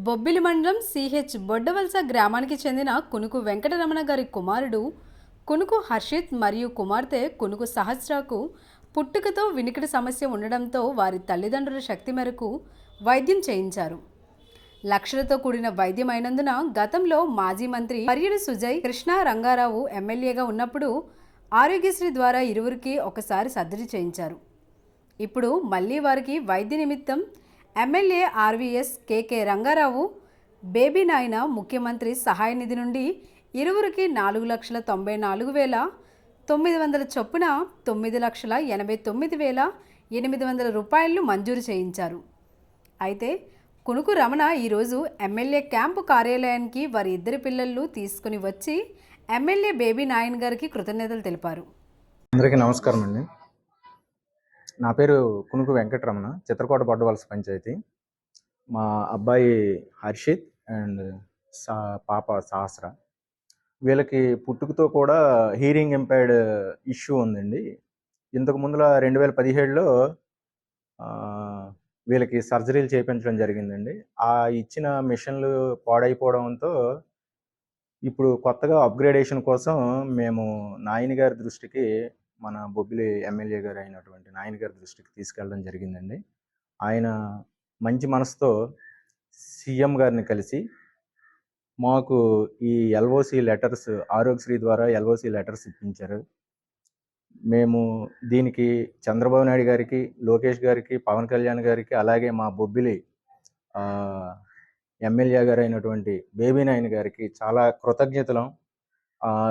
బొబ్బిలి మండలం సిహెచ్ బొడ్డవలస గ్రామానికి చెందిన కునుకు వెంకటరమణ గారి కుమారుడు కునుకు హర్షిత్ మరియు కుమార్తె కునుకు సహస్రకు పుట్టుకతో వినికిడి సమస్య ఉండడంతో వారి తల్లిదండ్రుల శక్తి మేరకు వైద్యం చేయించారు. లక్షలతో కూడిన వైద్యం అయినందున గతంలో మాజీ మంత్రి పర్యడి సుజయ్ కృష్ణ రంగారావు ఎమ్మెల్యేగా ఉన్నప్పుడు ఆరోగ్యశ్రీ ద్వారా ఇరువురికి ఒకసారి సర్జరీ చేయించారు. ఇప్పుడు మళ్ళీ వారికి వైద్య నిమిత్తం ఎమ్మెల్యే ఆర్వీఎస్ కేకే రంగారావు బేబీ నాయన ముఖ్యమంత్రి సహాయ నిధి నుండి ఇరువురికి 4,94,900 చొప్పున 9,89,800 రూపాయలను మంజూరు చేయించారు. అయితే కునుకు రమణ ఈరోజు ఎమ్మెల్యే క్యాంపు కార్యాలయానికి వారి ఇద్దరు పిల్లలు తీసుకుని వచ్చి ఎమ్మెల్యే బేబీ నాయన్ గారికి కృతజ్ఞతలు తెలిపారు. అందరికీ నమస్కారం అండి. నా పేరు కునుకు వెంకటరమణ, చిత్రకోట బొడ్డవలస పంచాయతీ. మా అబ్బాయి హర్షిత్ అండ్ పాప సహస్ర. వీళ్ళకి పుట్టుకతో కూడా హీరింగ్ ఇంపైర్డ్ ఇష్యూ ఉందండి. ఇంతకు ముందుల 2017లో వీళ్ళకి సర్జరీలు చేయించడం జరిగిందండి. ఆ ఇచ్చిన మిషన్లు పాడైపోవడంతో ఇప్పుడు కొత్తగా అప్గ్రేడేషన్ కోసం మేము నాయని గారి దృష్టికి, మన బొబ్బిలి ఎమ్మెల్యే గారు అయినటువంటి నాయని గారి దృష్టికి తీసుకెళ్ళడం జరిగిందండి. ఆయన మంచి మనసుతో సీఎం గారిని కలిసి మాకు ఈ ఎల్ఓసి లెటర్స్, ఆరోగ్యశ్రీ ద్వారా ఎల్ఓసి లెటర్స్ ఇప్పించారు. మేము దీనికి చంద్రబాబు నాయుడు గారికి, లోకేష్ గారికి, పవన్ కళ్యాణ్ గారికి, అలాగే మా బొబ్బిలి ఎమ్మెల్యే గారు అయినటువంటి బేబీ నాయన్ గారికి చాలా కృతజ్ఞతలు,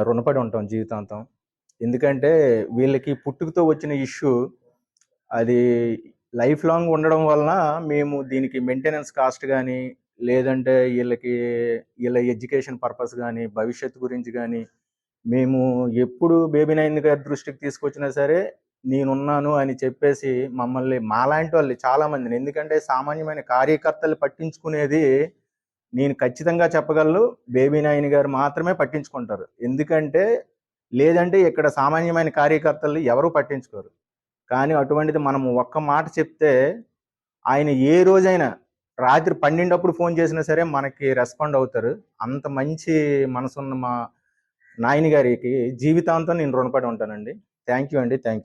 రుణపడి ఉంటాం జీవితాంతం. ఎందుకంటే వీళ్ళకి పుట్టుకతో వచ్చిన ఇష్యూ అది లైఫ్ లాంగ్ ఉండడం వలన మేము దీనికి మెయింటెనెన్స్ కాస్ట్ కానీ, లేదంటే వీళ్ళ ఎడ్యుకేషన్ పర్పస్ కానీ, భవిష్యత్తు గురించి కానీ మేము ఎప్పుడు బేబీ నాయన్ గారి దృష్టికి తీసుకొచ్చినా సరే నేనున్నాను అని చెప్పేసి మమ్మల్ని, మాలాంటి వాళ్ళు చాలామందిని, ఎందుకంటే సామాన్యమైన కార్యకర్తలు పట్టించుకునేది నేను ఖచ్చితంగా చెప్పగలను, బేబీ నాయన్ గారు మాత్రమే పట్టించుకుంటారు. ఎందుకంటే లేదంటే ఇక్కడ సామాన్యమైన కార్యకర్తలు ఎవరు పట్టించుకోరు. కానీ అటువంటిది మనం ఒక్క మాట చెప్తే ఆయన ఏ రోజైనా రాత్రి 12 ఫోన్ చేసినా సరే మనకి రెస్పాండ్ అవుతారు. అంత మంచి మనసున్న మా నాయని గారికి జీవితాంతం నేను రుణపడి ఉంటానండి. థ్యాంక్ యూ అండి. Thank you.